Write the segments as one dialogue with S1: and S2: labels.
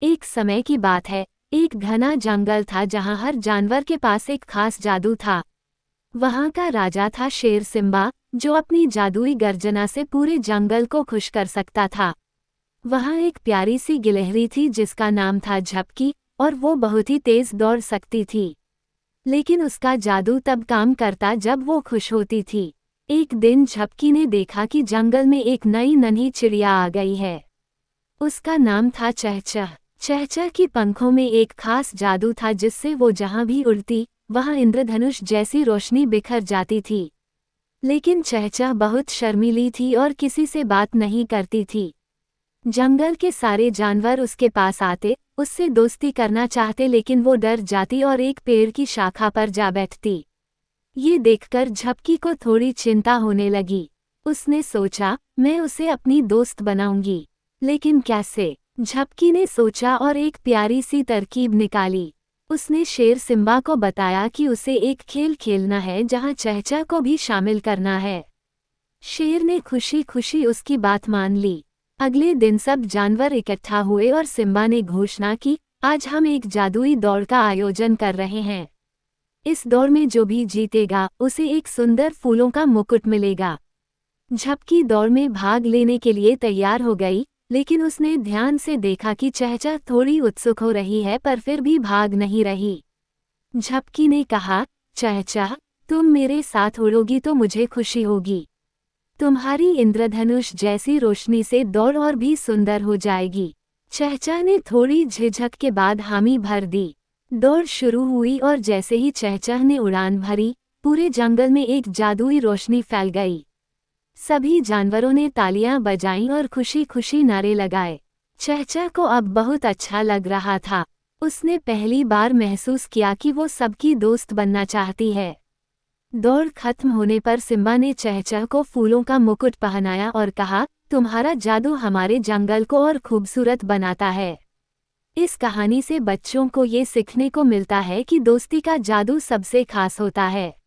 S1: एक समय की बात है, एक घना जंगल था जहाँ हर जानवर के पास एक खास जादू था। वहाँ का राजा था शेर सिम्बा, जो अपनी जादुई गर्जना से पूरे जंगल को खुश कर सकता था। वहाँ एक प्यारी सी गिलहरी थी जिसका नाम था झपकी, और वो बहुत ही तेज दौड़ सकती थी। लेकिन उसका जादू तब काम करता जब वो खुश होती थी। एक दिन झपकी ने देखा कि जंगल में एक नई नन्ही चिड़िया आ गई है। उसका नाम था चहचह। चहचह की पंखों में एक खास जादू था जिससे वो जहाँ भी उड़ती वहाँ इंद्रधनुष जैसी रोशनी बिखर जाती थी। लेकिन चहचह बहुत शर्मीली थी और किसी से बात नहीं करती थी। जंगल के सारे जानवर उसके पास आते, उससे दोस्ती करना चाहते, लेकिन वो डर जाती और एक पेड़ की शाखा पर जा बैठती। ये देखकर झपकी को थोड़ी चिंता होने लगी। उसने सोचा, मैं उसे अपनी दोस्त बनाऊंगी। लेकिन कैसे? झपकी ने सोचा और एक प्यारी सी तरकीब निकाली। उसने शेर सिम्बा को बताया कि उसे एक खेल खेलना है जहां चहचह को भी शामिल करना है। शेर ने खुशी खुशी उसकी बात मान ली। अगले दिन सब जानवर इकट्ठा हुए और सिम्बा ने घोषणा की, आज हम एक जादुई दौड़ का आयोजन कर रहे हैं। इस दौड़ में जो भी जीतेगा उसे एक सुंदर फूलों का मुकुट मिलेगा। झपकी दौड़ में भाग लेने के लिए तैयार हो गई, लेकिन उसने ध्यान से देखा कि चहचह थोड़ी उत्सुक हो रही है पर फिर भी भाग नहीं रही। झपकी ने कहा, चहचह, तुम मेरे साथ उड़ोगी तो मुझे खुशी होगी। तुम्हारी इंद्रधनुष जैसी रोशनी से दौड़ और भी सुंदर हो जाएगी। चहचह ने थोड़ी झिझक के बाद हामी भर दी। दौड़ शुरू हुई और जैसे ही चहचह ने उड़ान भरी, पूरे जंगल में एक जादुई रोशनी फैल गई। सभी जानवरों ने तालियां बजाईं और खुशी खुशी नारे लगाए। चहचह को अब बहुत अच्छा लग रहा था। उसने पहली बार महसूस किया कि वो सबकी दोस्त बनना चाहती है। दौड़ खत्म होने पर सिम्बा ने चहचह को फूलों का मुकुट पहनाया और कहा, तुम्हारा जादू हमारे जंगल को और खूबसूरत बनाता है। इस कहानी से बच्चों को ये सीखने को मिलता है कि दोस्ती का जादू सबसे खास होता है।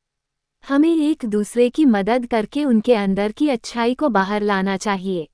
S1: हमें एक दूसरे की मदद करके उनके अंदर की अच्छाई को बाहर लाना चाहिए।